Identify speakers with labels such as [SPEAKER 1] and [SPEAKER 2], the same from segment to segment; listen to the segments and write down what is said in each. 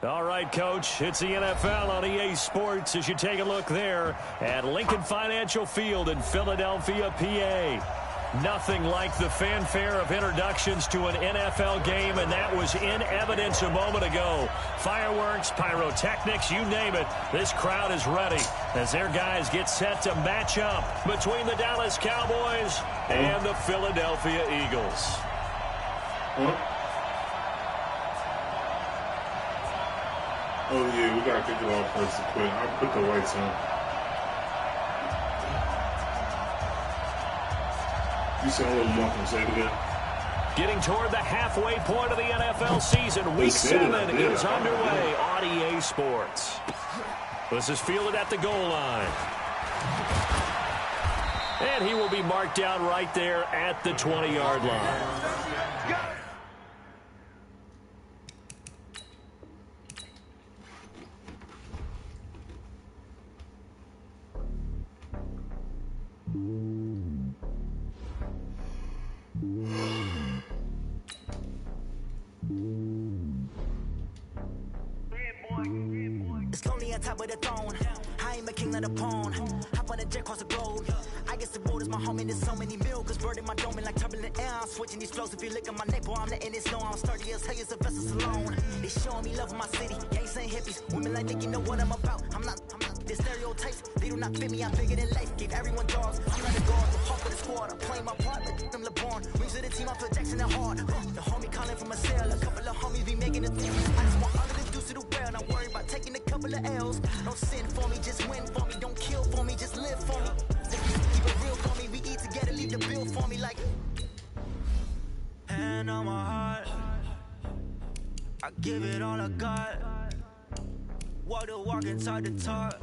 [SPEAKER 1] All right, Coach, it's the NFL on EA Sports as you take a look there at Lincoln Financial Field in Philadelphia, PA. Nothing like the fanfare of introductions to an NFL game, and that was in evidence a moment ago. Fireworks, pyrotechnics, you name it. This crowd is ready as their guys get set to match up between the Dallas Cowboys and the Philadelphia Eagles.
[SPEAKER 2] Oh, yeah, we got to kick it off first quick. I'll put the lights on. You sound a little muffled. Say it again.
[SPEAKER 1] Getting toward the halfway point of the NFL season. Week 7 is underway on EA Sports. This is fielded at the goal line. And he will be marked down right there at the 20-yard line.
[SPEAKER 3] It's lonely on top of the throne. I am a king of the pawn. Hop on a jet across the globe. I guess the world is my home and there's so many milk. Bird in my dome and like turbulent air. I'm switching these flows. If you look at my neck, boy, I'm letting it know. I'm sturdy as hell as a vessel alone. They showing me love in my city. Gangs ain't hippies. Women like think you know what I'm about. I'm not. The stereotypes, they do not fit me. I'm bigger than life. Gave everyone dogs. I'm not a guard. The hawk of the squad. I'm playing my part like them LeBron. Rings of the team. I feel Jackson and hard. The homie calling from a cell. A couple of homies be making it through. I just want all of the dudes to the well. Not worry about taking a couple of L's. Don't sin for me, just win for me. Don't kill for me, just live for me. Keep it real for me. We eat together, leave the bill for me like. Hand on my heart, I give it all I got. Walk the walk and talk the talk.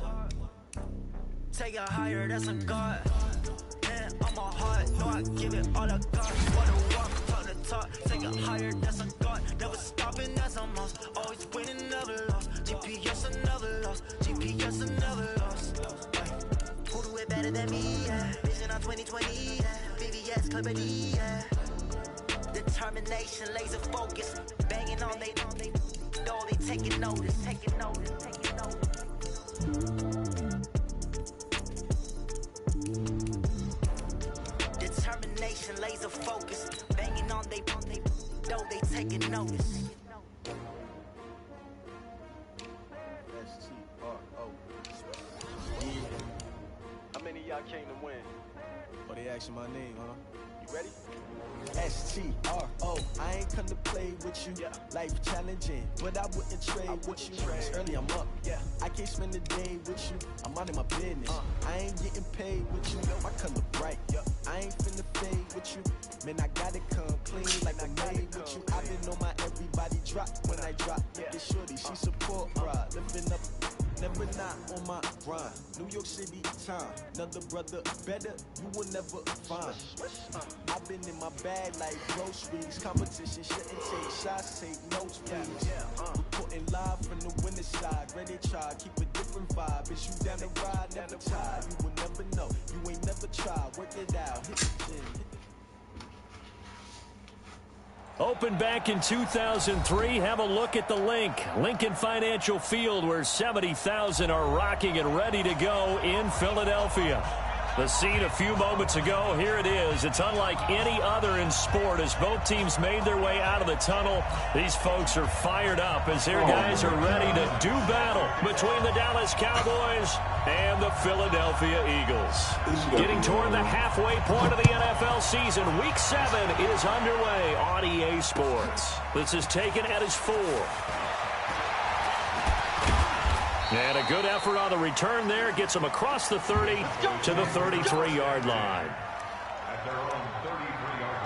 [SPEAKER 3] Take it higher, that's a God. Hand on my heart, no, I give it all I got. Walk the walk, talk the talk. Take it higher, that's a God. Never stopping, that's a must. Always winning, never lost. GPS, I never lost. GPS, I never lost. Who do it better than me? Yeah. Vision on 2020. Yeah. VVS, Clarity. Yeah. Determination, laser focus. Banging on they door, they taking notice. Taking notice. Taking notice. Determination, laser focus. Banging on they door, they taking notice.
[SPEAKER 4] How many of y'all came to win?
[SPEAKER 5] Oh, they asking my name, huh?
[SPEAKER 4] You ready?
[SPEAKER 5] S-T-R-O, I ain't come to play with you. Life challenging, but I wouldn't trade with you. It's early, I'm up. I can't spend the day with you. I'm out of my business. I ain't getting paid with you. My color bright. I ain't finna fade with you. Man, I gotta come clean like I made with you. I been on my everybody drop when I drop. Look at shorty, she support pride. Lifting up, never not on my grind. New York City time, another brother better, you will never find. I've been in my bag like groceries. Competition shouldn't take shots, take notes, please. Reporting live from the winning side. Ready to try, keep a different vibe. Is you down the ride, never tired. You will never know, you ain't never tried. Work it out, hit the gym.
[SPEAKER 1] Opened back in 2003. Have a look at the link. Lincoln Financial Field, where 70,000 are rocking and ready to go in Philadelphia. The scene a few moments ago, here it is. It's unlike any other in sport as both teams made their way out of the tunnel. These folks are fired up as their guys are ready to do battle between the Dallas Cowboys and the Philadelphia Eagles. Getting toward the halfway point of the NFL season, Week 7 is underway on EA Sports. This is taken at his 4. And a good effort on the return there. Gets him across the 30 to the 33-yard line.
[SPEAKER 6] At their own 33-yard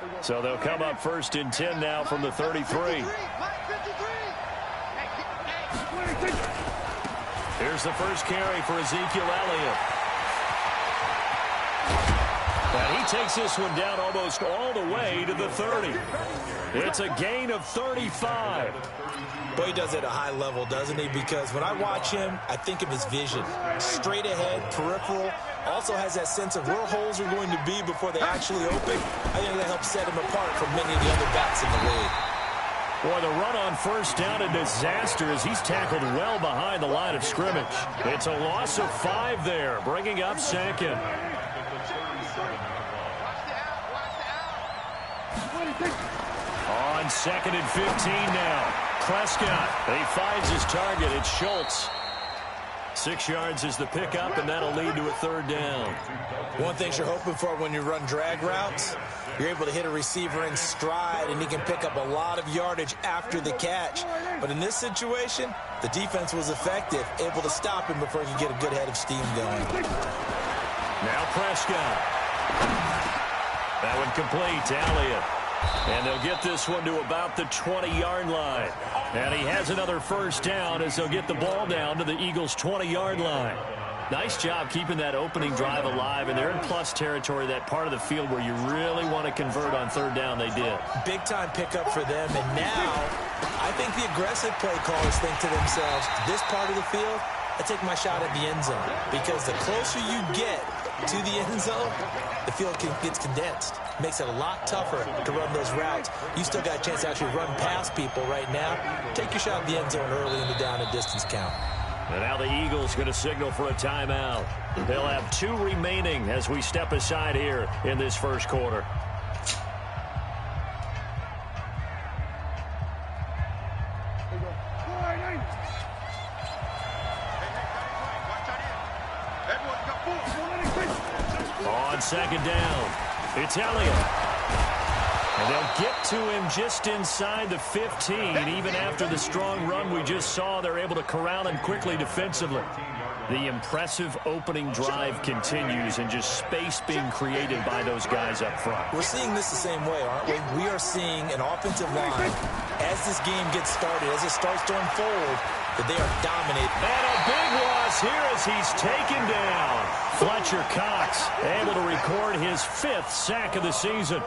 [SPEAKER 1] line. So they'll come up first and 10 now from the 33. Here's the first carry for Ezekiel Elliott. And he takes this one down almost all the way to the 30. It's a gain of 35.
[SPEAKER 7] Boy, he does it at a high level, doesn't he? Because when I watch him, I think of his vision. Straight ahead, peripheral. Also has that sense of where holes are going to be before they actually open. I think that helps set him apart from many of the other backs in the league.
[SPEAKER 1] Boy, the run on first down, a disaster as he's tackled well behind the line of scrimmage. It's a loss of 5 there, bringing up second. On 2nd and 15 now. Prescott, he finds his target. It's Schultz. 6 yards is the pickup, and that'll lead to a 3rd down.
[SPEAKER 7] One thing you're hoping for when you run drag routes, you're able to hit a receiver in stride, and he can pick up a lot of yardage after the catch. But in this situation, the defense was effective, able to stop him before he could get a good head of steam going.
[SPEAKER 1] Now Prescott. That one complete to Elliott. And they'll get this one to about the 20-yard line. And he has another 1st down as they'll get the ball down to the Eagles' 20-yard line. Nice job keeping that opening drive alive, and they're in plus territory, that part of the field where you really want to convert on 3rd down. They did.
[SPEAKER 7] Big-time pickup for them, and now I think the aggressive play callers think to themselves, this part of the field, I take my shot at the end zone, because the closer you get to the end zone, the field gets condensed. Makes it a lot tougher to run those routes. You still got a chance to actually run past people right now. Take your shot at the end zone early in the down and distance count.
[SPEAKER 1] And now the Eagles going to signal for a timeout. They'll have 2 remaining as we step aside here in this 1st quarter. On 2nd down, it's Elliott. And they'll get to him just inside the 15. Even after the strong run we just saw, they're able to corral him quickly defensively. The impressive opening drive continues, and just space being created by those guys up front.
[SPEAKER 7] We're seeing this the same way, aren't we? We are seeing an offensive line, as this game gets started, as it starts to unfold, that they are dominating.
[SPEAKER 1] And a big loss here as he's taken down. Fletcher Cox able to record his 5th sack of the season.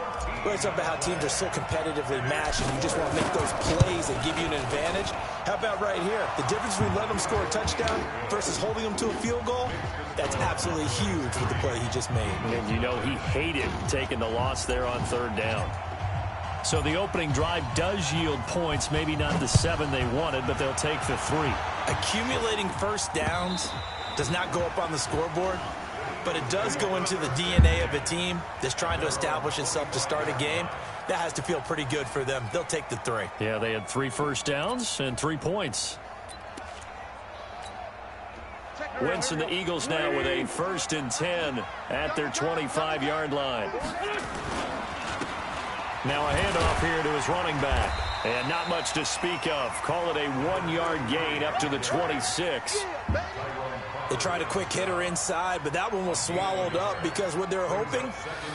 [SPEAKER 7] Well, it's about how teams are so competitively matched, and you just want to make those plays that give you an advantage. How about right here? The difference between letting them score a touchdown versus holding them to a field goal, that's absolutely huge with the play he just made.
[SPEAKER 1] And you know he hated taking the loss there on 3rd down. So the opening drive does yield points, maybe not the 7 they wanted, but they'll take the 3.
[SPEAKER 7] Accumulating 1st downs does not go up on the scoreboard, but it does go into the DNA of a team that's trying to establish itself to start a game. That has to feel pretty good for them. They'll take the 3.
[SPEAKER 1] Yeah, they had 3 1st downs and 3 points. Wentz and the Eagles now with a 1st and 10 at their 25-yard line. Now a handoff here to his running back. And not much to speak of. Call it a 1-yard gain up to the 26.
[SPEAKER 7] They tried a quick hitter inside, but that one was swallowed up because what they're hoping,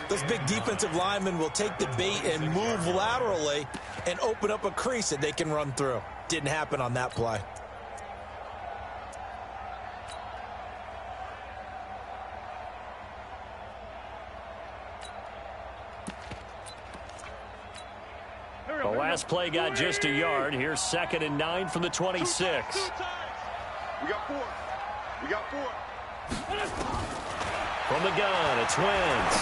[SPEAKER 7] those big defensive linemen will take the bait and move laterally and open up a crease that they can run through. Didn't happen on that play.
[SPEAKER 1] The last play got just a yard. Here's 2nd and 9 from the 26.
[SPEAKER 4] We got 4. We got 4.
[SPEAKER 1] From the gun, it's Wentz.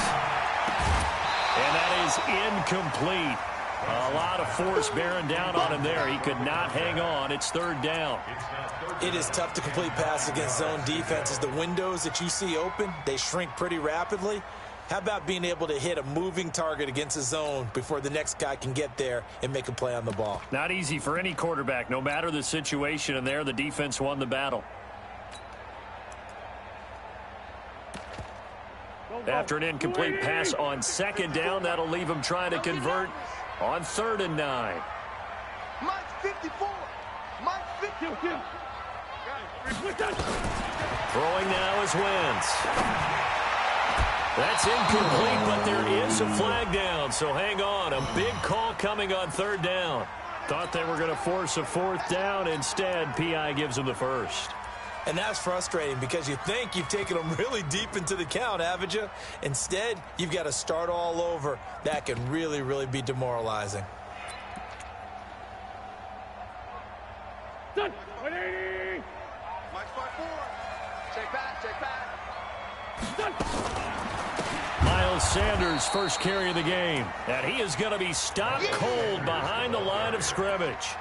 [SPEAKER 1] And that is incomplete. A lot of force bearing down on him there. He could not hang on. It's 3rd down.
[SPEAKER 7] It is tough to complete passes against zone defenses. The windows that you see open, they shrink pretty rapidly. How about being able to hit a moving target against a zone before the next guy can get there and make a play on the ball?
[SPEAKER 1] Not easy for any quarterback, no matter the situation. And there, the defense won the battle. After an incomplete pass on 2nd down, that'll leave him trying to convert on 3rd and 9.
[SPEAKER 4] Mike 54. Mike 54.
[SPEAKER 1] Throwing now is Wentz. That's incomplete, but there is a flag down, so hang on. A big call coming on 3rd down. Thought they were going to force a 4th down. Instead, P.I. gives them the 1st.
[SPEAKER 7] And that's frustrating because you think you've taken them really deep into the count, haven't you? Instead, you've got to start all over. That can really, really be demoralizing.
[SPEAKER 6] Done. 180.
[SPEAKER 4] Mike's by 4. Check back, check back.
[SPEAKER 6] Done.
[SPEAKER 1] Miles Sanders first carry of the game. And he is going to be stopped cold behind the line of scrimmage.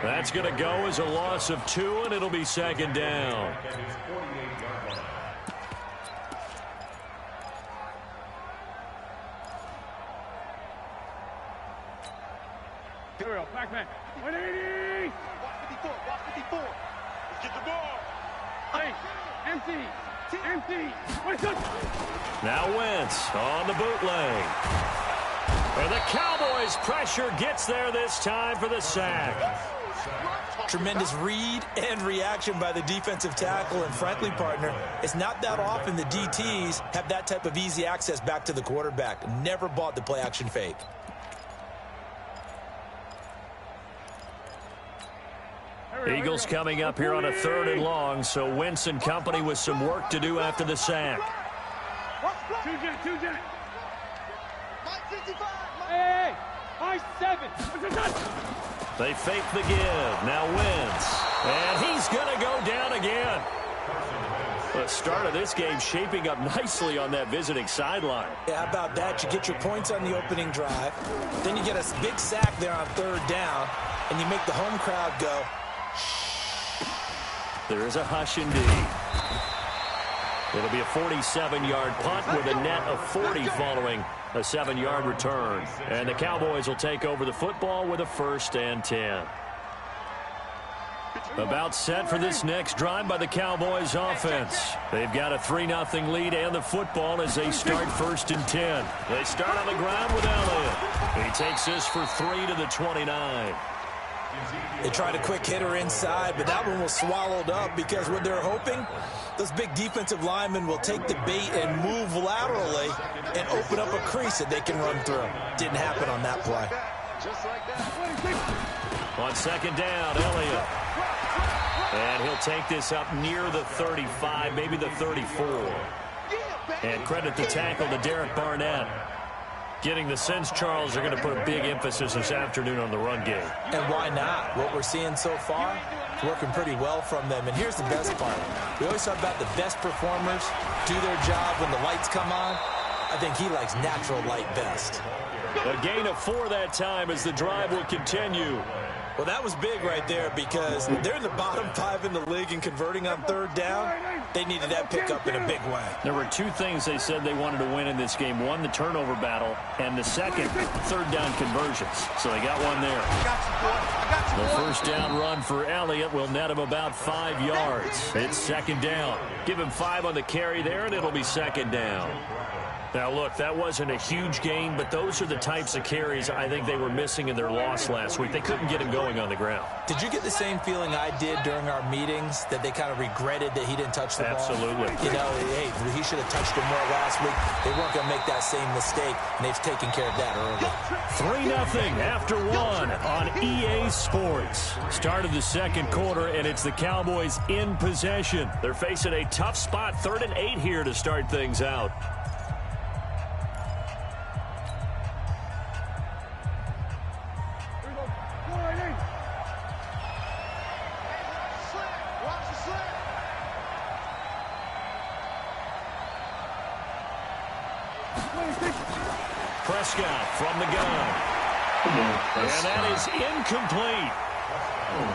[SPEAKER 1] That's going to go as a loss of 2, and it'll be second down.
[SPEAKER 6] Here we go. Back man. 180.
[SPEAKER 4] Watch 54, watch 54. Let's get the ball.
[SPEAKER 6] Hey, empty. Empty. What's up?
[SPEAKER 1] Now Wentz on the bootleg. And the Cowboys' pressure gets there this time for the sack.
[SPEAKER 7] Tremendous read and reaction by the defensive tackle. And frankly, partner, it's not that often the DTs have that type of easy access back to the quarterback. Never bought the play-action fake.
[SPEAKER 1] Eagles coming up here on a 3rd and long, so Wentz and company with some work to do after the sack.
[SPEAKER 6] Two jet. Hey, 5-7.
[SPEAKER 1] They fake the give. Now Wentz. And he's going to go down again. The start of this game shaping up nicely on that visiting sideline.
[SPEAKER 7] Yeah, how about that? You get your points on the opening drive. Then you get a big sack there on 3rd down, and you make the home crowd go,
[SPEAKER 1] there is a hush indeed. It'll be a 47-yard punt with a net of 40 following a 7-yard return. And the Cowboys will take over the football with a 1st and 10. About set for this next drive by the Cowboys offense. They've got a 3-0 lead and the football as they start 1st and 10. They start on the ground with Elliott. He takes this for 3 to the 29.
[SPEAKER 7] They tried a quick hitter inside, but that one was swallowed up because what they're hoping, those big defensive linemen will take the bait and move laterally and open up a crease that they can run through. Didn't happen on that play.
[SPEAKER 4] Just like that.
[SPEAKER 1] On 2nd down, Elliott. And he'll take this up near the 35, maybe the 34. And credit the tackle to Derek Barnett. Getting the sense, Charles, are going to put a big emphasis this afternoon on the run game.
[SPEAKER 7] And why not? What we're seeing so far is working pretty well from them. And here's the best part. We always talk about the best performers do their job when the lights come on. I think he likes natural light best.
[SPEAKER 1] A gain of 4 that time as the drive will continue.
[SPEAKER 7] Well, that was big right there because they're in the bottom 5 in the league and converting on 3rd down. They needed that pickup in a big way.
[SPEAKER 1] There were 2 things they said they wanted to win in this game. One, the turnover battle, and the second, 3rd down conversions. So they got one there. The 1st down run for Elliott will net him about 5 yards. It's 2nd down. Give him 5 on the carry there, and it'll be 2nd down. Now, look, that wasn't a huge gain, but those are the types of carries I think they were missing in their loss last week. They couldn't get him going on the ground.
[SPEAKER 7] Did you get the same feeling I did during our meetings, that they kind of regretted that he didn't touch the ball?
[SPEAKER 1] Absolutely.
[SPEAKER 7] You know, hey, he should have touched it more last week. They weren't going to make that same mistake, and they've taken care of that early.
[SPEAKER 1] 3-0 after 1 on EA Sports. Start of the 2nd quarter, and it's the Cowboys in possession. They're facing a tough spot, 3rd and 8 here to start things out. Prescott from the gun. And that is incomplete.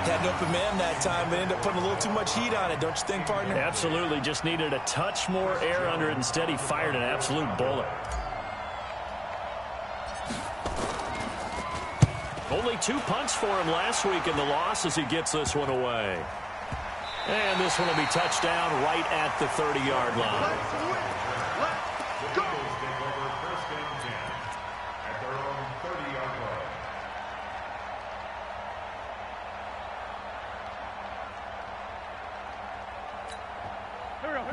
[SPEAKER 7] Had an open man that time, but ended up putting a little too much heat on it, don't you think, partner?
[SPEAKER 1] Absolutely. Just needed a touch more air under it. Instead, he fired an absolute bullet. Only 2 punts for him last week in the loss as he gets this one away. And this one will be touched down right at the 30-yard line.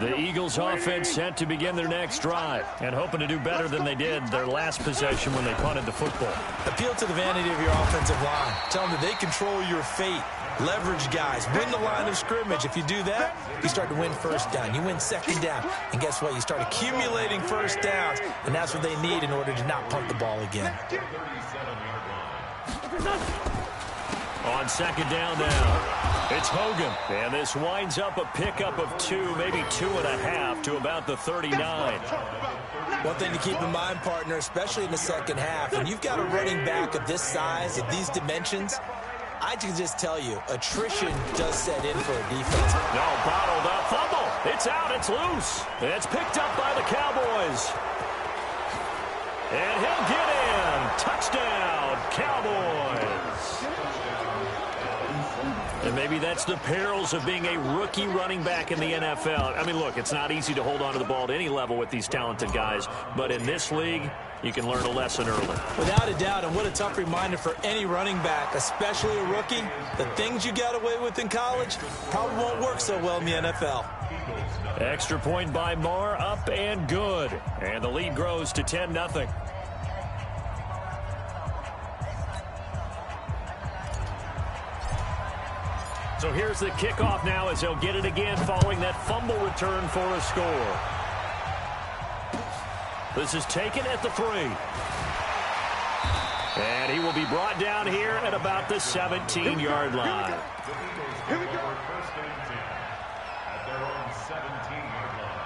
[SPEAKER 1] The Eagles offense set to begin their next drive and hoping to do better than they did their last possession when they punted the football.
[SPEAKER 7] Appeal to the vanity of your offensive line. Tell them that they control your fate. leverage guys, win the line of scrimmage. If you do that, you start to win first down. You win second down. And guess what? You start accumulating first downs, and that's what they need in order to not punt the ball again.
[SPEAKER 1] On second down now, it's Hogan. And this winds up a pickup of 2, maybe 2.5 to about the 39.
[SPEAKER 7] One thing to keep in mind, partner, especially in the second half, when you've got a running back of this size, of these dimensions, I can just tell you, attrition does set in for a defense.
[SPEAKER 1] No, bottled up, fumble. It's out, it's loose. It's picked up by the Cowboys. And he'll get in. Touchdown, Cowboys. And maybe that's the perils of being a rookie running back in the NFL. I mean, look, it's not easy to hold on to the ball at any level with these talented guys. But in this league, you can learn a lesson early.
[SPEAKER 7] Without a doubt, and what a tough reminder for any running back, especially a rookie. The things you got away with in college probably won't work so well in the NFL.
[SPEAKER 1] Extra point by Marr, up and good. And the lead grows to 10-0. So here's the kickoff now as they'll get it again following that fumble return for a score. This is taken at the 3. And he will be brought down here at about the 17-yard line.
[SPEAKER 4] Here we go. First and 10 at their own 17-yard line.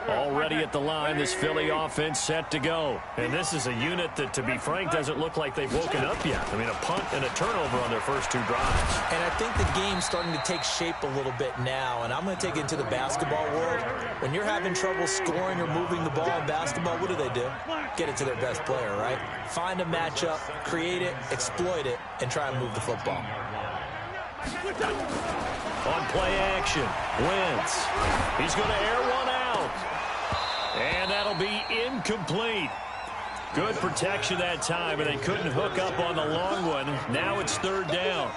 [SPEAKER 1] Already at the line, this Philly offense set to go. And this is a unit that, to be frank, doesn't look like they've woken up yet. I mean, a punt and a turnover on their first 2 drives.
[SPEAKER 7] And I think the game's starting to take shape a little bit now. And I'm going to take it into the basketball world. When you're having trouble scoring or moving the ball in basketball, what do? Get it to their best player, right? Find a matchup, create it, exploit it, and try and move the football.
[SPEAKER 1] On play action, Wentz. He's going to air one out. And that'll be incomplete. Good protection that time, and they couldn't hook up on the long one. Now it's 3rd down.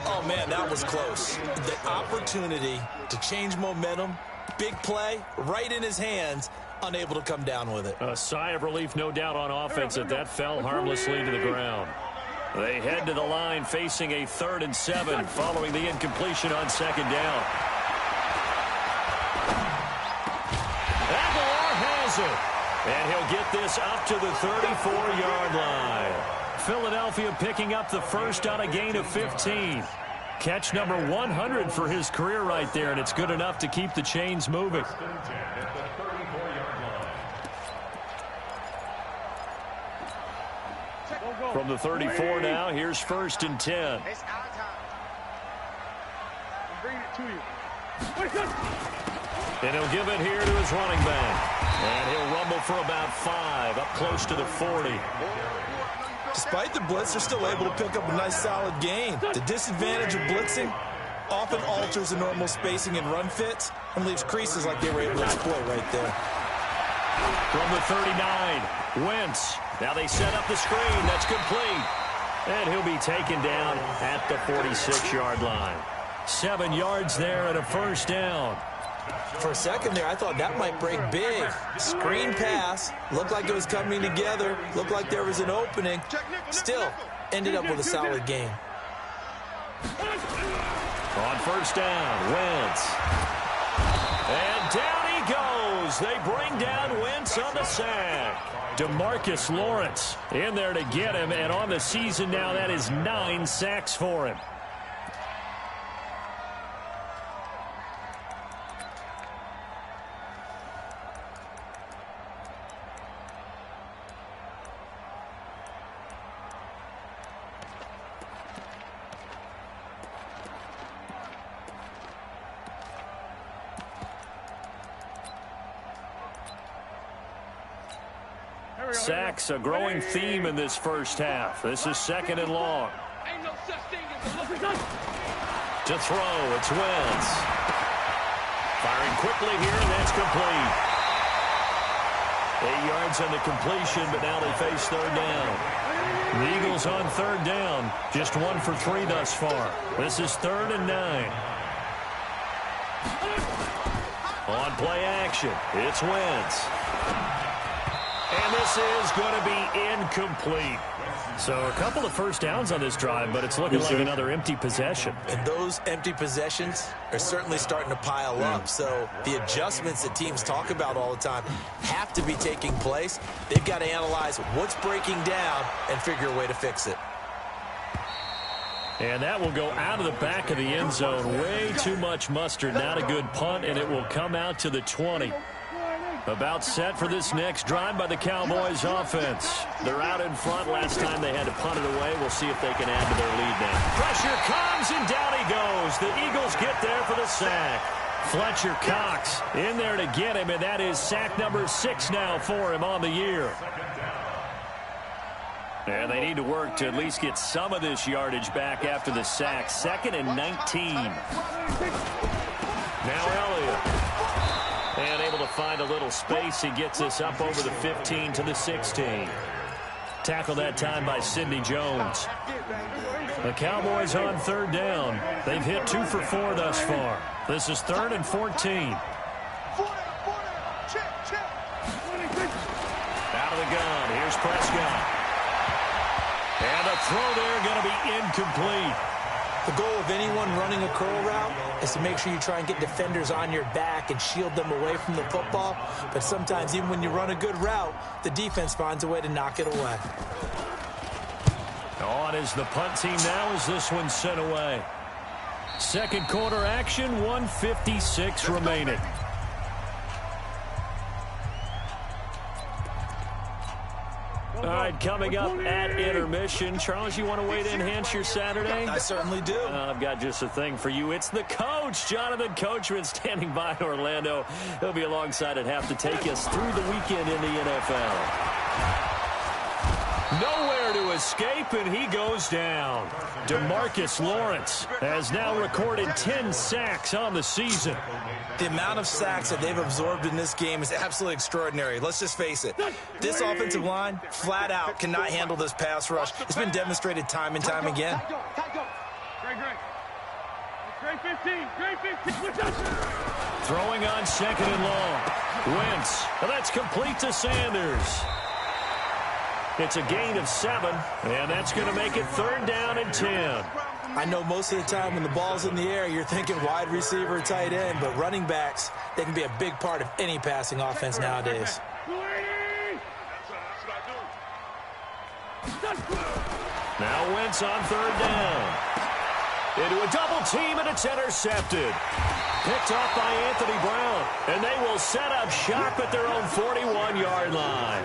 [SPEAKER 7] Oh, man, that was close. The opportunity to change momentum, big play, right in his hands, unable to come down with it.
[SPEAKER 1] A sigh of relief, no doubt, on offense that fell harmlessly to the ground. They head to the line facing a 3rd and 7 following the incompletion on 2nd down. Aguilar has it. And he'll get this up to the 34-yard line. Philadelphia picking up the first on a gain of 15. Catch number 100 for his career right there, and it's good enough to keep the chains moving. From the 34 now, here's 1st and 10.
[SPEAKER 6] It's our time. I'm bringing it to you.
[SPEAKER 1] And he'll give it here to his running back. And he'll rumble for about 5, up close to the 40.
[SPEAKER 7] Despite the blitz, they're still able to pick up a nice solid gain. The disadvantage of blitzing often alters the normal spacing and run fits and leaves creases like they were able to exploit right there.
[SPEAKER 1] From the 39, Wentz. Now they set up the screen. That's complete. And he'll be taken down at the 46-yard line. 7 yards there and a 1st down.
[SPEAKER 7] For a second there, I thought that might break big. Screen pass. Looked like it was coming together. Looked like there was an opening. Still, ended up with a solid game.
[SPEAKER 1] On 1st down, Wentz. And down he goes. They bring down Wentz on the sack. DeMarcus Lawrence in there to get him. And on the season now, that is 9 sacks for him. Sacks, a growing theme in this first half. This is 2nd and long. To throw, it's Wentz. Firing quickly here, and that's complete. 8 yards on the completion, but now they face 3rd down. The Eagles on 3rd down, just 1 for 3 thus far. This is 3rd and 9. On play action, it's Wentz. And And this is going to be incomplete. So a couple of first downs on this drive, but it's looking like another empty possession.
[SPEAKER 7] And those empty possessions are certainly starting to pile up. So the adjustments that teams talk about all the time have to be taking place. They've got to analyze what's breaking down and figure a way to fix it.
[SPEAKER 1] And that will go out of the back of the end zone. Way too much mustard. Not a good punt, and it will come out to the 20. About set for this next drive by the Cowboys offense. They're out in front. Last time they had to punt it away. We'll see if they can add to their lead now. Pressure comes, and down he goes. The Eagles get there for the sack. Fletcher Cox in there to get him, and that is sack number 6 now for him on the year. And they need to work to at least get some of this yardage back after the sack. 2nd and 19. Now Elliott. And able to find a little space. He gets this up over the 15 to the 16. Tackled that time by Sidney Jones. The Cowboys on 3rd down. They've hit 2 for 4 thus far. This is 3rd and 14. Out of the gun. Here's Prescott. And the throw there going to be incomplete.
[SPEAKER 7] The goal of anyone running a curl route is to make sure you try and get defenders on your back and shield them away from the football. But sometimes even when you run a good route, the defense finds a way to knock it away.
[SPEAKER 1] On is the punt team now as this one's sent away. Second quarter action, 1:56 remaining. All right, coming up at intermission. Charles, you want to wait to enhance your Saturday?
[SPEAKER 7] I certainly do.
[SPEAKER 1] I've got just a thing for you. It's the coach, Jonathan Coachman, standing by in Orlando. He'll be alongside at half to take us through the weekend in the NFL. Nowhere to escape, and he goes down. DeMarcus Lawrence has now recorded 10 sacks on the season.
[SPEAKER 7] The amount of sacks that they've absorbed in this game is absolutely extraordinary. Let's just face it. This offensive line, flat out, cannot handle this pass rush. It's been demonstrated time and time again.
[SPEAKER 6] Great 15. Great 15.
[SPEAKER 1] Throwing on 2nd and long. Wentz. And that's complete to Sanders. It's a gain of 7, and that's going to make it 3rd down and 10.
[SPEAKER 7] I know most of the time when the ball's in the air, you're thinking wide receiver, tight end, but running backs, they can be a big part of any passing offense nowadays.
[SPEAKER 1] Now Wentz on 3rd down. Into a double team, and it's intercepted. Picked off by Anthony Brown, and they will set up shop at their own 41-yard line.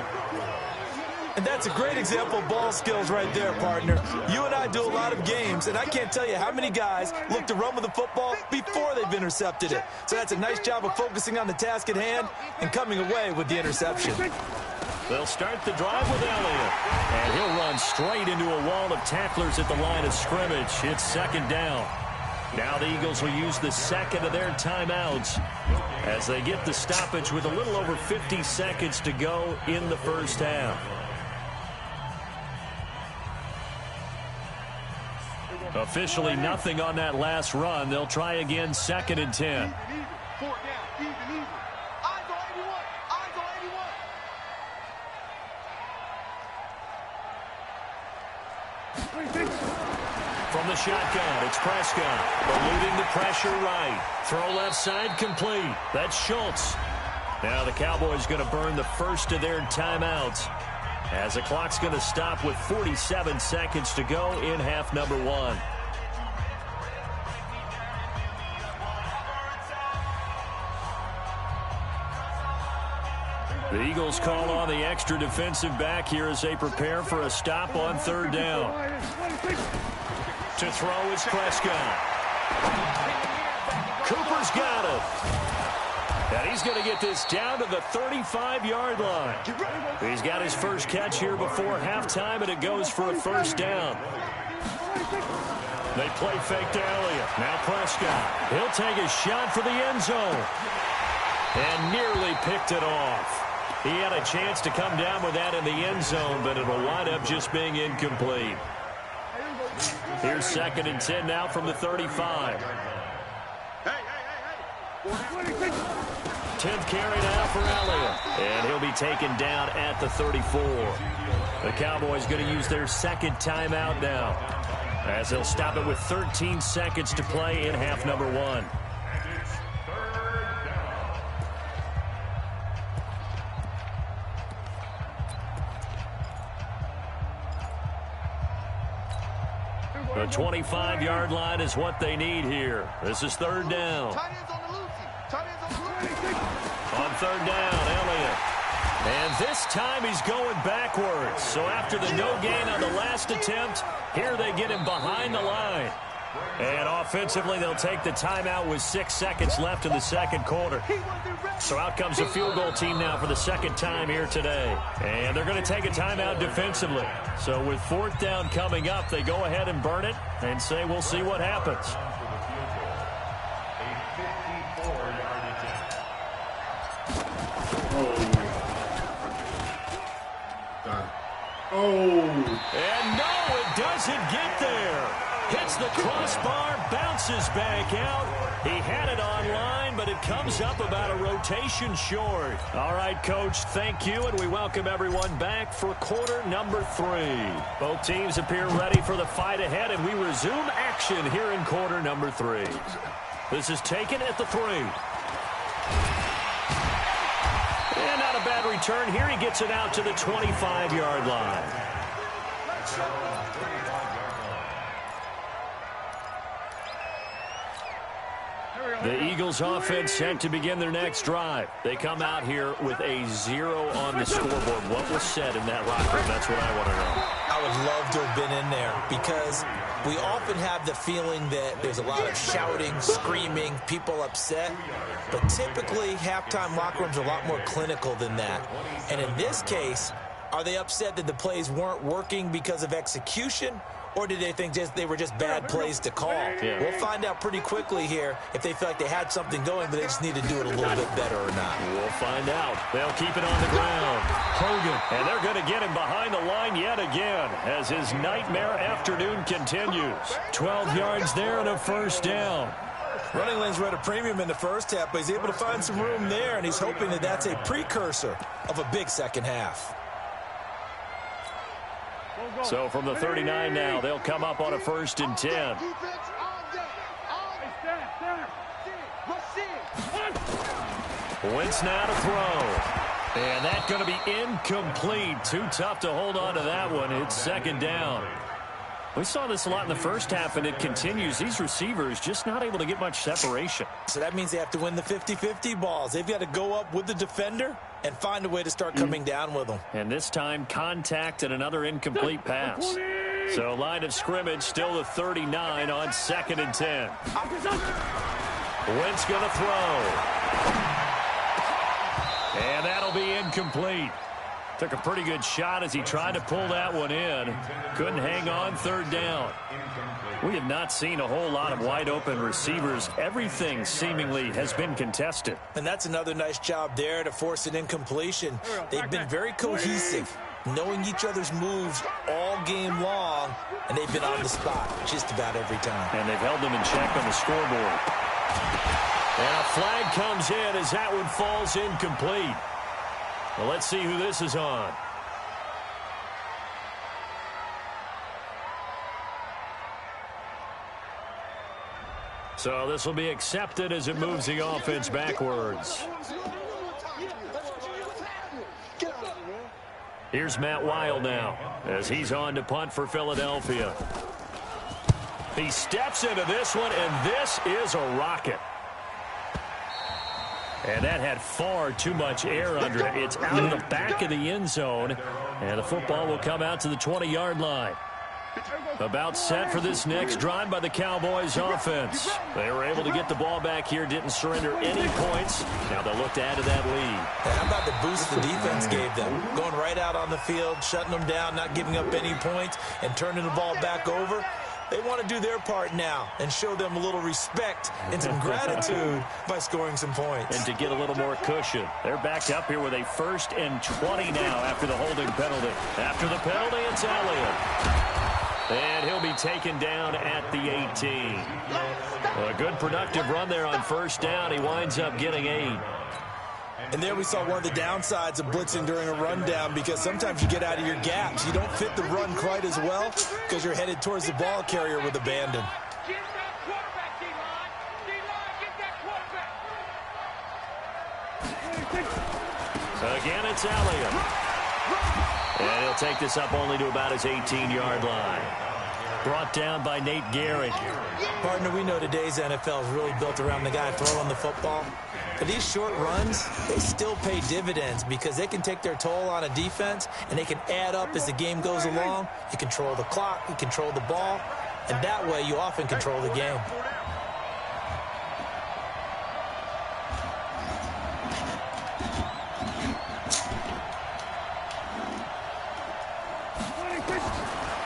[SPEAKER 7] And that's a great example of ball skills right there, partner. You and I do a lot of games, and I can't tell you how many guys look to run with the football before they've intercepted it. So that's a nice job of focusing on the task at hand and coming away with the interception.
[SPEAKER 1] They'll start the drive with Elliott. And he'll run straight into a wall of tacklers at the line of scrimmage. It's 2nd down. Now the Eagles will use the 2nd of their timeouts as they get the stoppage with a little over 50 seconds to go in the first half. Officially nothing on that last run. They'll try again, 2nd and 10. From the shotgun, it's Prescott. Eluding the pressure right. Throw left side complete. That's Schultz. Now the Cowboys going to burn the first of their timeouts as the clock's going to stop with 47 seconds to go in half number 1. The Eagles call on the extra defensive back here as they prepare for a stop on 3rd down. To throw is Prescott. Cooper's got it. And he's going to get this down to the 35-yard line. He's got his first catch here before halftime, and it goes for a 1st down. They play fake to Elliott. Now Prescott. He'll take a shot for the end zone. And nearly picked it off. He had a chance to come down with that in the end zone, but it'll wind up just being incomplete. Here's 2nd and 10 now from the 35. 10th carry now for Elliott. And he'll be taken down at the 34. The Cowboys going to use their second timeout now, as they'll stop it with 13 seconds to play in half number 1. The 25-yard line is what they need here. This is third down. On third down, Elliott. And this time he's going backwards. So after the no gain on the last attempt, here they get him behind the line. And offensively, they'll take the timeout with 6 seconds left in the second quarter. So out comes the field goal team now for the second time here today. And they're going to take a timeout defensively. So with fourth down coming up, they go ahead and burn it and say we'll see what happens. And no, it doesn't get there. Hits the crossbar, bounces back out. He had it online, but it comes up about a rotation short. All right, Coach, thank you, and we welcome everyone back for quarter number 3. Both teams appear ready for the fight ahead, and we resume action here in quarter number 3. This is taken at the 3. And not a bad return here. He gets it out to the 25-yard line. The Eagles offense set to begin their next drive. They come out here with a 0 on the scoreboard. What was said in that locker room? That's what I want to know.
[SPEAKER 7] I would love to have been in there, because we often have the feeling that there's a lot of shouting, screaming, people upset. But typically, halftime locker rooms are a lot more clinical than that. And in this case, are they upset that the plays weren't working because of execution? Or did they think they were just bad plays to call?
[SPEAKER 1] Yeah.
[SPEAKER 7] We'll find out pretty quickly here if they feel like they had something going, but they just need to do it a little bit better or not.
[SPEAKER 1] We'll find out. They'll keep it on the ground. Hogan. And they're going to get him behind the line yet again as his nightmare afternoon continues. 12 yards there and a first down.
[SPEAKER 7] Running lanes were at a premium in the first half, but he's able to find some room there, and he's hoping that that's a precursor of a big second half.
[SPEAKER 1] So from the 39 now, they'll come up on a 1st and 10. Wentz now to throw. And that's going to be incomplete. Too tough to hold on to that one. It's second down. We saw this a lot in the first half, and it continues. These receivers just not able to get much separation.
[SPEAKER 7] So that means they have to win the 50-50 balls. They've got to go up with the defender and find a way to start coming down with them.
[SPEAKER 1] And this time, contact and another incomplete pass. So line of scrimmage still the 39 on 2nd and 10. Wentz going to throw. And that'll be incomplete. Took a pretty good shot as he tried to pull that one in. Couldn't hang on, 3rd down. We have not seen a whole lot of wide-open receivers. Everything seemingly has been contested.
[SPEAKER 7] And that's another nice job there to force an incompletion. They've been very cohesive, knowing each other's moves all game long, and they've been on the spot just about every time.
[SPEAKER 1] And they've held them in check on the scoreboard. And a flag comes in as that one falls incomplete. Well, let's see who this is on. So this will be accepted as it moves the offense backwards. Here's Matt Wild now as he's on to punt for Philadelphia. He steps into this one, and this is a rocket. And that had far too much air under it. It's out of the back of the end zone, and the football will come out to the 20-yard line. About set for this next drive by the Cowboys offense. They were able to get the ball back here, didn't surrender any points. Now they'll look to add to that lead.
[SPEAKER 7] How about the boost the defense gave them? Going right out on the field, shutting them down, not giving up any points, and turning the ball back over. They want to do their part now and show them a little respect and some gratitude by scoring some points.
[SPEAKER 1] And to get a little more cushion. They're backed up here with a 1st and 20 now after the holding penalty. After the penalty, it's Elliott. And he'll be taken down at the 18. Well, a good productive run there on 1st down. He winds up getting 8.
[SPEAKER 7] And there we saw one of the downsides of blitzing during a rundown, because sometimes you get out of your gaps. You don't fit the run quite as well because you're headed towards the ball carrier with abandon.
[SPEAKER 6] Get that quarterback, D-line. D-line, get that quarterback.
[SPEAKER 1] So again, it's Elliott. And he'll take this up only to about his 18-yard line. Brought down by Nate Garrett.
[SPEAKER 7] Partner, we know today's NFL is really built around the guy throwing the football. But these short runs, they still pay dividends because they can take their toll on a defense, and they can add up as the game goes along. You control the clock, you control the ball, and that way you often control the game.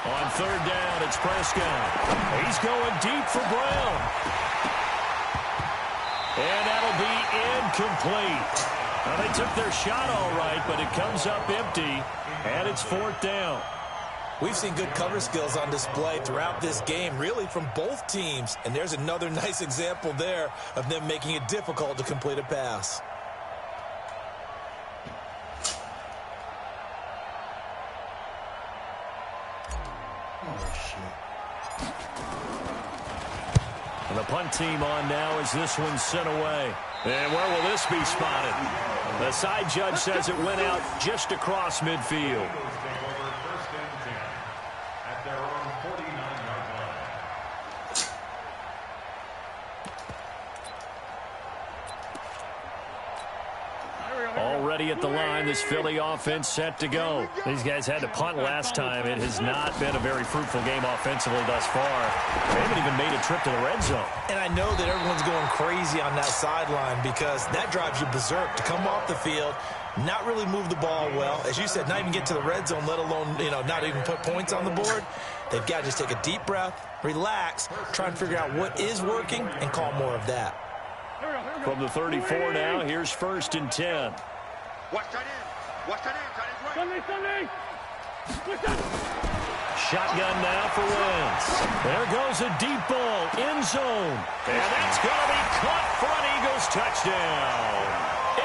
[SPEAKER 1] On third down, it's Prescott. He's going deep for Brown. And that'll be incomplete. Now, they took their shot all right, but it comes up empty, and it's fourth down.
[SPEAKER 7] We've seen good cover skills on display throughout this game, really from both teams. And there's another nice example there of them making it difficult to complete a pass.
[SPEAKER 1] And the punt team on now as this one's sent away. And where will this be spotted? The side judge says it went out just across midfield. Already at the line, this Philly offense set to go. These guys had to punt last time. It has not been a very fruitful game offensively thus far. They haven't even made a trip to the red zone.
[SPEAKER 7] And I know that everyone's going crazy on that sideline because that drives you berserk to come off the field, not really move the ball well. As you said, not even get to the red zone, let alone, not even put points on the board. They've got to just take a deep breath, relax, try and figure out what is working, and call more of that.
[SPEAKER 1] From the 34 now, here's first and 10.
[SPEAKER 6] Watch that in. Watch that in. Sunday.
[SPEAKER 1] Shotgun now for Wentz. There goes a deep ball, end zone. And that's going to be caught for an Eagles touchdown.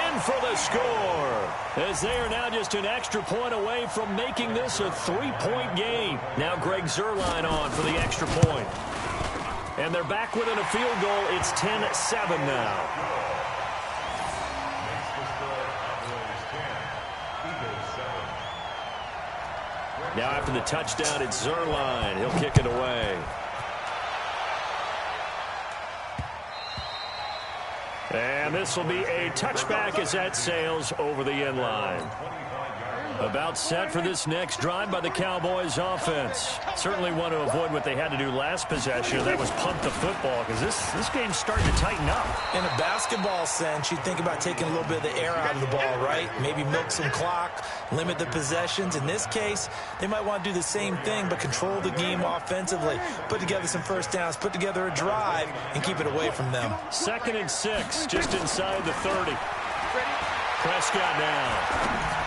[SPEAKER 1] In for the score. As they are now just an extra point away from making this a 3-point game. Now Greg Zuerlein on for the extra point. And they're back within a field goal. It's 10-7 now. Now after the touchdown, it's Zuerlein. He'll kick it away. And this will be a touchback as that sails over the end line. About set for this next drive by the Cowboys offense. Certainly want to avoid what they had to do last possession. That was punt the football, because this game's starting to tighten up.
[SPEAKER 7] In a basketball sense, you think about taking a little bit of the air out of the ball, right? Maybe milk some clock, limit the possessions. In this case, they might want to do the same thing, but control the game offensively. Put together some first downs, put together a drive, and keep it away from them.
[SPEAKER 1] 2nd and 6, just inside the 30. Prescott now.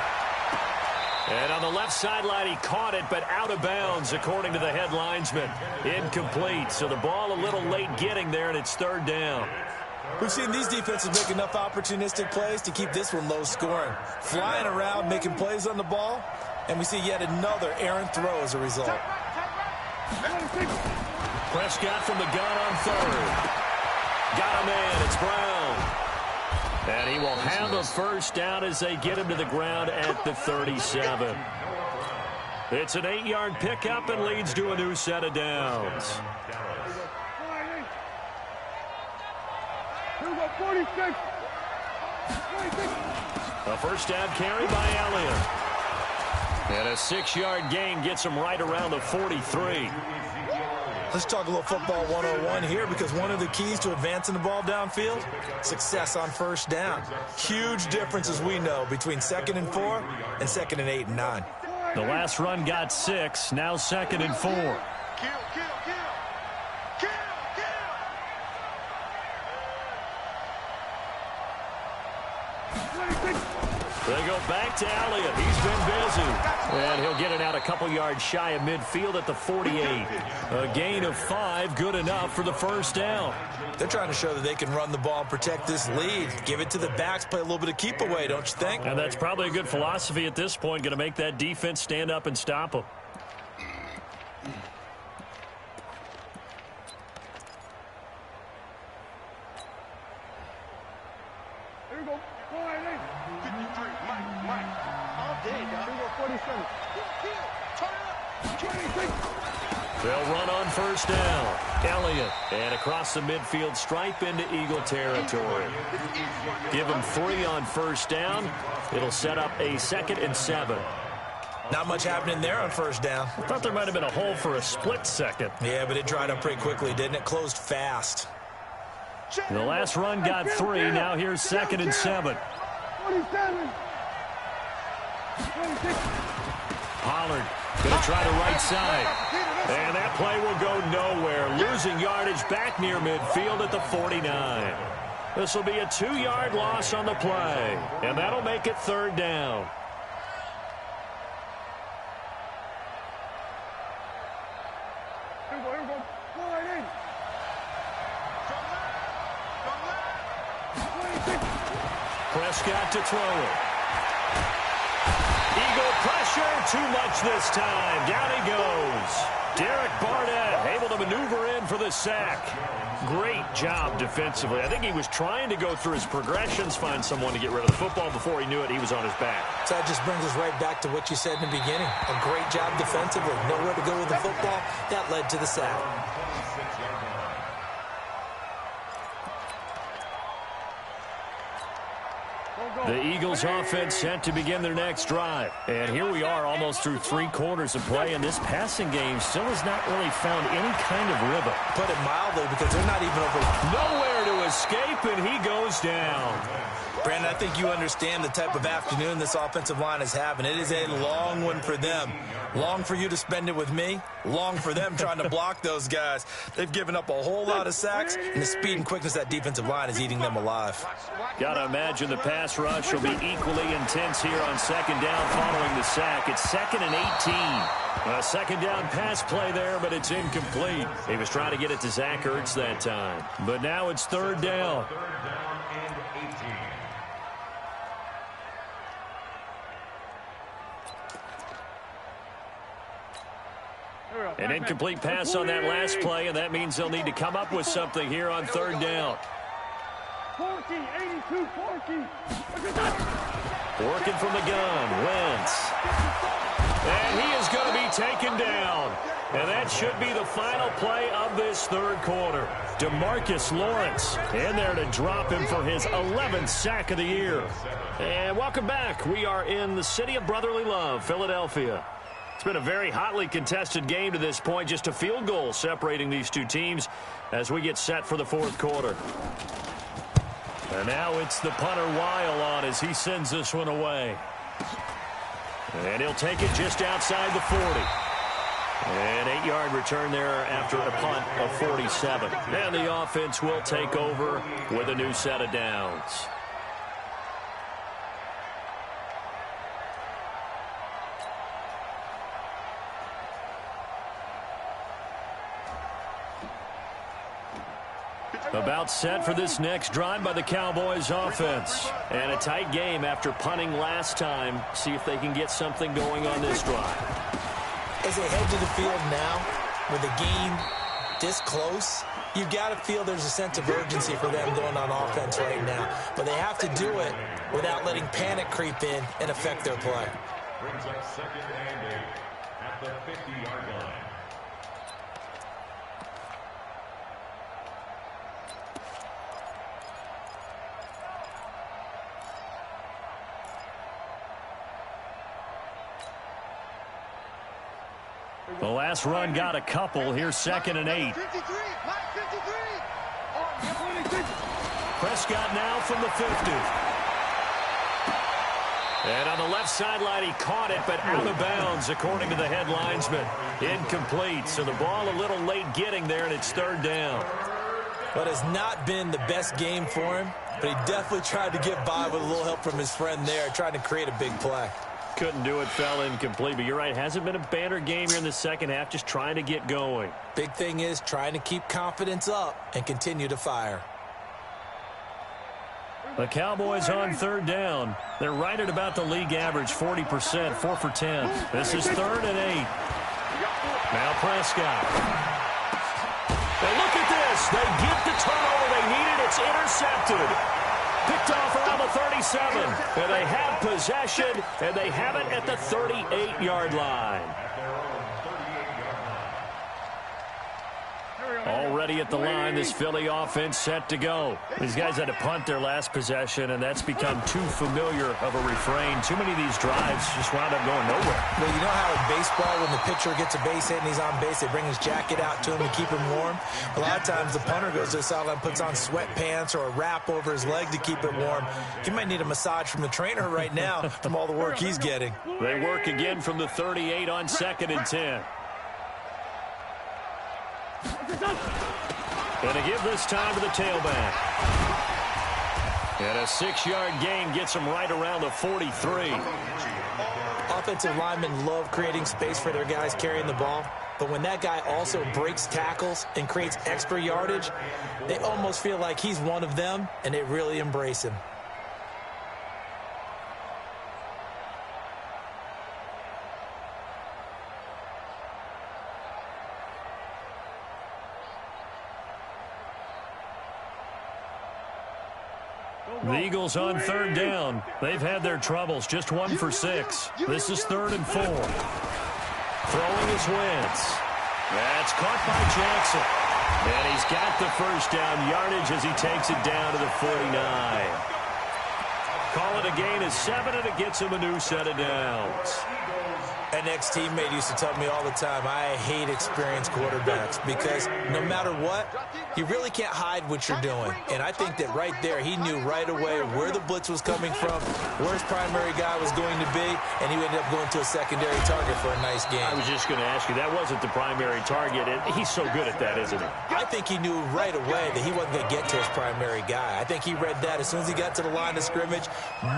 [SPEAKER 1] And on the left sideline, he caught it, but out of bounds, according to the head linesman. Incomplete, so the ball a little late getting there, and it's 3rd down.
[SPEAKER 7] We've seen these defenses make enough opportunistic plays to keep this one low scoring. Flying around, making plays on the ball, and we see yet another errant throw as a result.
[SPEAKER 1] Prescott from the gun on 3rd. Got a man, it's Brown. And he will have a first down as they get him to the ground at the 37. It's an 8-yard pickup and leads to a new set of downs.
[SPEAKER 6] 46.
[SPEAKER 1] A first down carry by Elliott. And a 6-yard gain gets him right around the 43.
[SPEAKER 7] Let's talk a little football 101 here, because one of the keys to advancing the ball downfield, success on first down. Huge difference, as we know, between 2nd and 4 and 2nd and 8 and 9.
[SPEAKER 1] The last run got 6, now 2nd and 4. They go back to Elliott. He's been busy. And he'll get it out a couple yards shy of midfield at the 48. A gain of 5, good enough for the first down.
[SPEAKER 7] They're trying to show that they can run the ball and protect this lead. Give it to the backs, play a little bit of keep away, don't you think?
[SPEAKER 1] And that's probably a good philosophy at this point, going to make that defense stand up and stop them.
[SPEAKER 6] Here we go. 53, Mike. All day, dog. Here we go, 47. Turn it up. 26.
[SPEAKER 1] They'll run on first down. Elliott. And across the midfield stripe into Eagle territory. Give them 3 on first down. It'll set up a 2nd and 7.
[SPEAKER 7] Not much happening there on first down.
[SPEAKER 1] I thought there might have been a hole for a split second.
[SPEAKER 7] Yeah, but it dried up pretty quickly, didn't it? Closed fast.
[SPEAKER 1] The last run got 3. Now here's 2nd and 7.
[SPEAKER 6] 27. 26.
[SPEAKER 1] Pollard going to try the right side. And that play will go nowhere. Losing yardage back near midfield at the 49. This will be a 2-yard loss on the play. And that'll make it 3rd down.
[SPEAKER 6] Here we go. Go right in. 26.
[SPEAKER 1] Prescott to throw it. Eagle pressure, too much this time. Down he goes. Derek Barnett able to maneuver in for the sack. Great job defensively. I think he was trying to go through his progressions, find someone to get rid of the football. Before he knew it, he was on his back.
[SPEAKER 7] So that just brings us right back to what you said in the beginning. A great job defensively. Nowhere to go with the football. That led to the sack.
[SPEAKER 1] The Eagles offense set to begin their next drive. And here we are almost through 3 quarters of play, and this passing game still has not really found any kind of rhythm.
[SPEAKER 7] Put it mildly, because they're not even over.
[SPEAKER 1] Nowhere to escape, and he goes down.
[SPEAKER 7] Brandon, I think you understand the type of afternoon this offensive line is having. It is a long one for them. Long for you to spend it with me. Long for them trying to block those guys. They've given up a whole lot of sacks, and the speed and quickness of that defensive line is eating them alive.
[SPEAKER 1] Got to imagine the pass rush will be equally intense here on 2nd down following the sack. It's 2nd and 18. A 2nd down pass play there, but it's incomplete. He was trying to get it to Zach Ertz that time. But now it's 3rd down. An incomplete pass on that last play, and that means they'll need to come up with something here on 3rd down.
[SPEAKER 6] 82, 40.
[SPEAKER 1] Working from the gun, Wentz. And he is going to be taken down. And that should be the final play of this 3rd quarter. DeMarcus Lawrence in there to drop him for his 11th sack of the year. And welcome back. We are in the city of brotherly love, Philadelphia. It's been a very hotly contested game to this point. Just a field goal separating these two teams as we get set for the 4th quarter. And now it's the punter Weil on as he sends this one away. And he'll take it just outside the 40. An 8-yard return there after a punt of 47. And the offense will take over with a new set of downs. About set for this next drive by the Cowboys offense. And a tight game after punting last time. See if they can get something going on this drive.
[SPEAKER 7] As they head to the field now, with the game this close, you've got to feel there's a sense of urgency for them going on offense right now. But they have to do it without letting panic creep in and affect their play.
[SPEAKER 4] Brings up 2nd and 8 at the 50-yard line.
[SPEAKER 1] The last run got a couple. Here's 2nd and 8.
[SPEAKER 6] 53.
[SPEAKER 1] Prescott now from the 50. And on the left sideline, he caught it, but out of bounds, according to the head linesman. Incomplete. So the ball a little late getting there, and it's 3rd down.
[SPEAKER 7] But it's not been the best game for him, but he definitely tried to get by with a little help from his friend there, trying to create a big play.
[SPEAKER 1] Couldn't do it, fell incomplete. But you're right, hasn't been a banner game here in the second half, just trying to get going.
[SPEAKER 7] Big thing is trying to keep confidence up and continue to fire.
[SPEAKER 1] The Cowboys on third down. They're right at about the league average, 40%, 4 for 10. This is 3rd and 8. Now Prescott. But look at this. They get the turnover they needed. It's intercepted. Picked off around the 37. And they have possession, and they have it at the 38-yard line. Already at the line, this Philly offense set to go. These guys had to punt their last possession, and that's become too familiar of a refrain. Too many of these drives just wound up going nowhere.
[SPEAKER 7] Well, you know how in baseball, when the pitcher gets a base hit and he's on base, they bring his jacket out to him to keep him warm? A lot of times the punter goes to the sideline, puts on sweatpants or a wrap over his leg to keep it warm. He might need a massage from the trainer right now from all the work he's getting.
[SPEAKER 1] They work again from the 38 on 2nd and 10. Going to give this time to the tailback. And a 6-yard gain gets him right around the 43.
[SPEAKER 7] Offensive linemen love creating space for their guys carrying the ball. But when that guy also breaks tackles and creates extra yardage, they almost feel like he's one of them, and they really embrace him.
[SPEAKER 1] The Eagles on third down. They've had their troubles. Just 1 for 6. This is 3rd and 4. Throwing his Wentz. That's caught by Jackson. And he's got the first down yardage as he takes it down to the 49. Call it a gain of 7, and it gets him a new set of downs.
[SPEAKER 7] An ex-teammate used to tell me all the time, I hate experienced quarterbacks because no matter what, you really can't hide what you're doing. And I think that right there, he knew right away where the blitz was coming from, where his primary guy was going to be, and he ended up going to a secondary target for a nice game.
[SPEAKER 1] I was just going to ask you, that wasn't the primary target, and he's so good at that, isn't he?
[SPEAKER 7] I think he knew right away that he wasn't going to get to his primary guy. I think he read that as soon as he got to the line of scrimmage,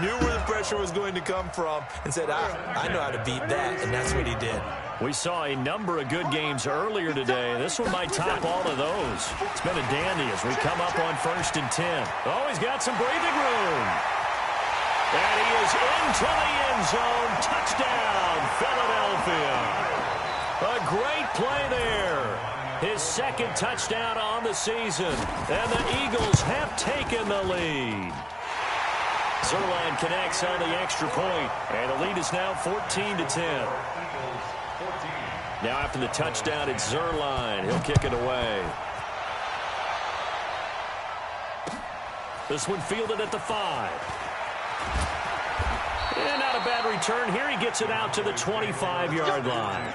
[SPEAKER 7] knew where the pressure was going to come from, and said, I know how to beat that. And that's what he did.
[SPEAKER 1] We saw a number of good games earlier today. This one might top all of those. It's been a dandy as we come up on 1st and 10. Oh, he's got some breathing room. And he is into the end zone. Touchdown, Philadelphia. A great play there. His 2nd touchdown on the season. And the Eagles have taken the lead. Zerline connects on the extra point, and the lead is now 14-10. Now after the touchdown, it's Zerline. He'll kick it away. This one fielded at the 5. And not a bad return here. He gets it out to the 25-yard line.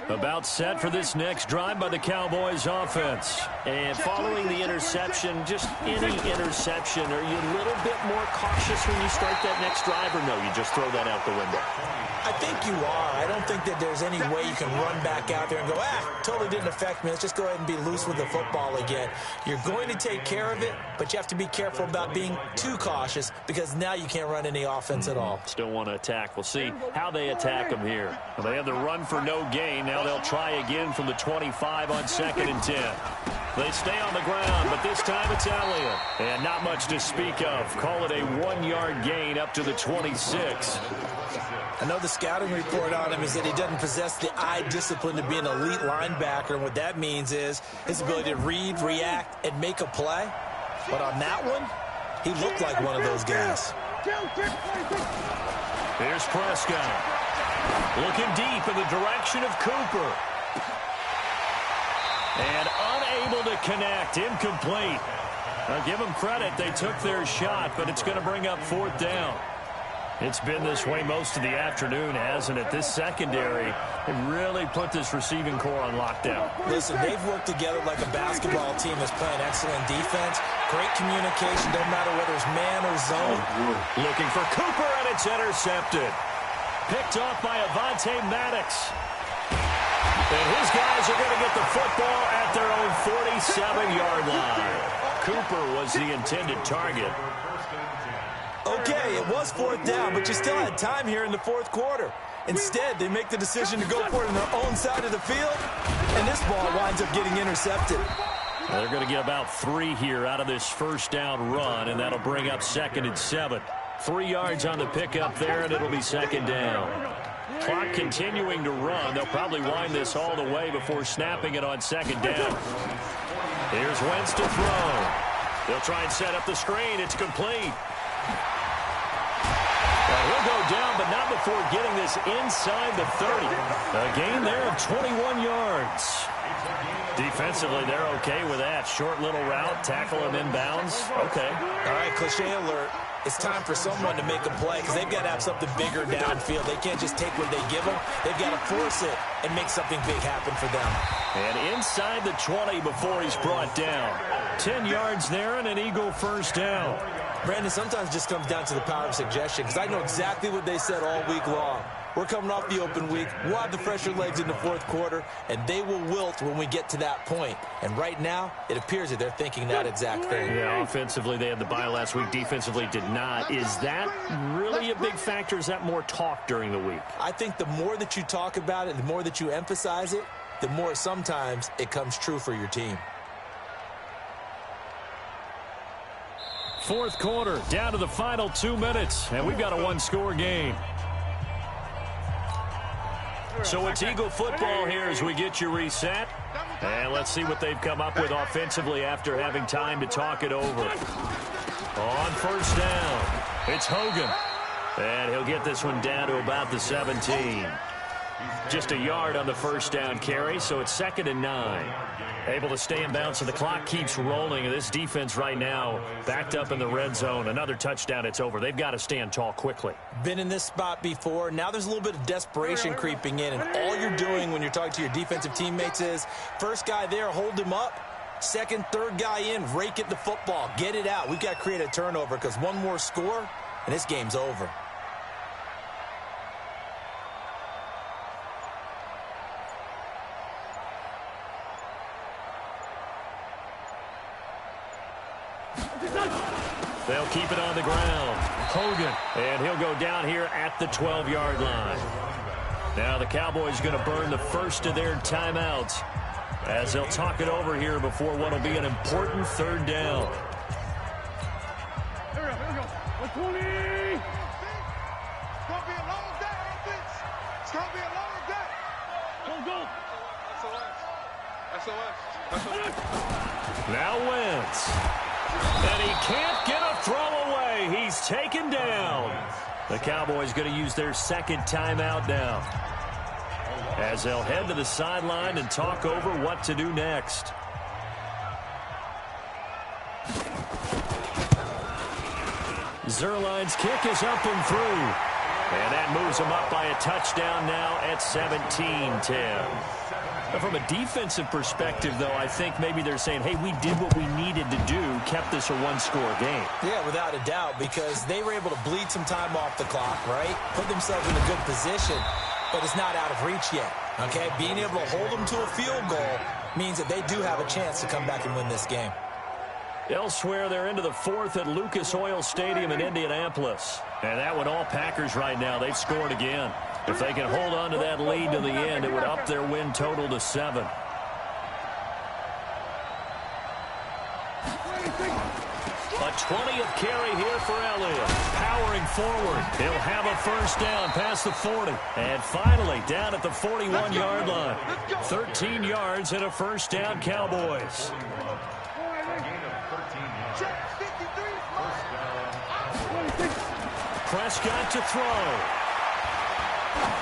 [SPEAKER 1] About set for this next drive by the Cowboys offense. And following the interception, just any interception, are you a little bit more cautious when you start that next drive, or no, you just throw that out the window?
[SPEAKER 7] I think you are. I don't think that there's any way you can run back out there and go, totally didn't affect me. Let's just go ahead and be loose with the football again. You're going to take care of it, but you have to be careful about being too cautious because now you can't run any offense at all.
[SPEAKER 1] Still want to attack. We'll see how they attack them here. Well, they have the run for no gain. Now they'll try again from the 25 on 2nd and 10. They stay on the ground, but this time it's Elliott. And not much to speak of. Call it a 1-yard gain up to the 26.
[SPEAKER 7] I know the scouting report on him is that he doesn't possess the eye discipline to be an elite linebacker. And what that means is his ability to read, react, and make a play. But on that one, he looked like one of those guys.
[SPEAKER 1] Here's Prescott. Looking deep in the direction of Cooper. And unable to connect. Incomplete. I'll give them credit. They took their shot, but it's going to bring up 4th down. It's been this way most of the afternoon, hasn't it? This secondary, they really put this receiving core on lockdown.
[SPEAKER 7] Listen, they've worked together like a basketball team that's playing excellent defense. Great communication, don't matter whether it's man or zone.
[SPEAKER 1] Looking for Cooper, and it's intercepted. Picked off by Avonte Maddox. And his guys are going to get the football at their own 47-yard line. Cooper was the intended target.
[SPEAKER 7] Okay, it was 4th down, but you still had time here in the 4th quarter. Instead, they make the decision to go for it on their own side of the field, and this ball winds up getting intercepted.
[SPEAKER 1] Well, they're going to get about 3 here out of this first down run, and that'll bring up 2nd and 7. 3 yards on the pickup there, and it'll be 2nd down. Clock continuing to run. They'll probably wind this all the way before snapping it on 2nd down. Here's Wentz to throw. They'll try and set up the screen. It's complete. Well, he'll go down, but not before getting this inside the 30. A gain there of 21 yards. Defensively, they're okay with that. Short little route, tackle him inbounds. Okay.
[SPEAKER 7] All right, cliche alert. It's time for someone to make a play because they've got to have something bigger downfield. They can't just take what they give them. They've got to force it and make something big happen for them.
[SPEAKER 1] And inside the 20 before he's brought down. 10 yards there and an Eagle first down.
[SPEAKER 7] Brandon, sometimes it just comes down to the power of suggestion because I know exactly what they said all week long. We're coming off the open week. We'll have the fresher legs in the 4th quarter, and they will wilt when we get to that point. And right now, it appears that they're thinking that exact thing.
[SPEAKER 1] Yeah, offensively, they had the bye last week. Defensively, did not. Is that really a big factor? Is that more talk during the week?
[SPEAKER 7] I think the more that you talk about it, the more that you emphasize it, the more sometimes it comes true for your team.
[SPEAKER 1] 4th quarter, down to the final 2 minutes, and we've got a 1-score game. So it's Eagle football here as we get you reset. And let's see what they've come up with offensively after having time to talk it over. On first down, it's Hogan. And he'll get this one down to about the 17. Just a yard on the first down carry, so it's 2nd and 9. Able to stay in bounds, so the clock keeps rolling. And this defense right now backed up in the red zone. Another touchdown, it's over. They've got to stand tall quickly.
[SPEAKER 7] Been in this spot before. Now there's a little bit of desperation creeping in. And all you're doing when you're talking to your defensive teammates is, first guy there, hold him up. Second, third guy in, rake at the football. Get it out. We've got to create a turnover because one more score, and this game's over.
[SPEAKER 1] They'll keep it on the ground. Hogan, and he'll go down here at the 12-yard line. Now the Cowboys going to burn the first of their timeouts as they'll talk it over here before what will be an important 3rd down.
[SPEAKER 6] Here we go. 120. It's going to be a long day, offense. It's going to be a long day. Go. SOS.
[SPEAKER 1] Now Wentz. And he can't get a throw away. He's taken down. The Cowboys going to use their 2nd timeout now as they'll head to the sideline and talk over what to do next. Zerline's kick is up and through. And that moves them up by a touchdown now at 17-10. From a defensive perspective, though, I think maybe they're saying, hey, we did what we needed to do, kept this a 1-score game.
[SPEAKER 7] Yeah, without a doubt, because they were able to bleed some time off the clock, right? Put themselves in a good position, but it's not out of reach yet, okay? Being able to hold them to a field goal means that they do have a chance to come back and win this game.
[SPEAKER 1] Elsewhere, they're into the 4th at Lucas Oil Stadium in Indianapolis. And that one, all Packers right now. They've scored again. If they can hold on to that lead to the end, it would up their win total to 7. A 20th carry here for Elliott. Powering forward. He'll have a first down past the 40. And finally, down at the 41-yard line. 13 yards and a first down, Cowboys. Prescott to throw.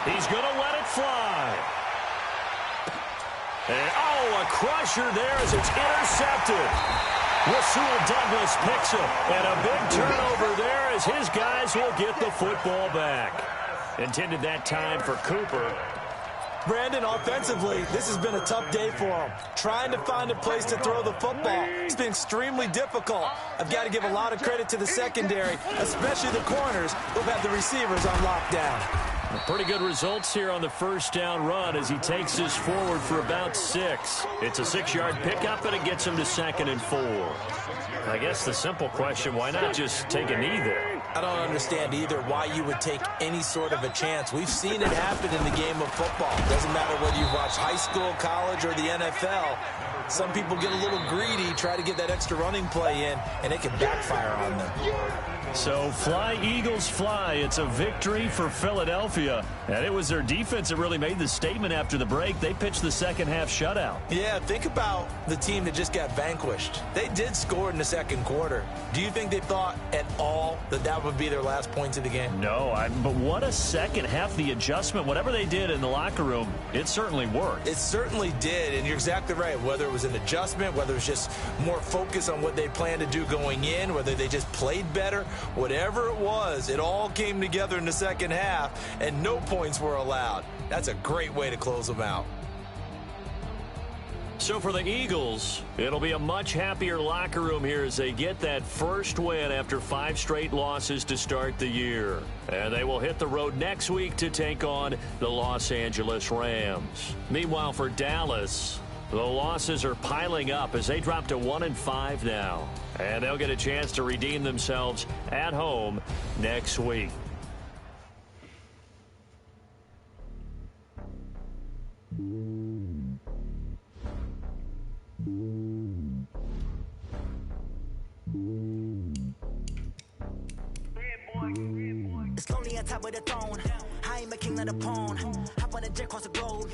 [SPEAKER 1] He's going to let it fly. And, a crusher there as it's intercepted. Rasul Douglas picks it. And a big turnover there as his guys will get the football back. Intended that time for Cooper.
[SPEAKER 7] Brandon, offensively, this has been a tough day for him. Trying to find a place to throw the football. It's been extremely difficult. I've got to give a lot of credit to the secondary, especially the corners who've had the receivers on lockdown.
[SPEAKER 1] Pretty good results here on the first down run as he takes this forward for about 6. It's a 6-yard pickup, and it gets him to 2nd and 4. I guess the simple question, why not just take a knee there?
[SPEAKER 7] I don't understand either why you would take any sort of a chance. We've seen it happen in the game of football. Doesn't matter whether you've watched high school, college, or the NFL. Some people get a little greedy, try to get that extra running play in, and it can backfire on them.
[SPEAKER 1] So fly, Eagles, fly. It's a victory for Philadelphia. And it was their defense that really made the statement after the break. They pitched the second-half shutout.
[SPEAKER 7] Yeah, think about the team that just got vanquished. They did score in the second quarter. Do you think they thought at all that that would be their last points of the game?
[SPEAKER 1] No, but what a second half. The adjustment, whatever they did in the locker room, it certainly worked.
[SPEAKER 7] It certainly did, and you're exactly right. Whether it was an adjustment, whether it was just more focus on what they planned to do going in, whether they just played better, whatever it was, it all came together in the second half, and no points were allowed. That's a great way to close them out.
[SPEAKER 1] So for the Eagles, it'll be a much happier locker room here as they get that first win after 5 straight losses to start the year. And they will hit the road next week to take on the Los Angeles Rams. Meanwhile, for Dallas, the losses are piling up as they drop to 1-5 now. And they'll get a chance to redeem themselves at home next week.
[SPEAKER 3] It's lonely on top of the throne. I ain't a king of the pawn. Hop on the jet across the globe.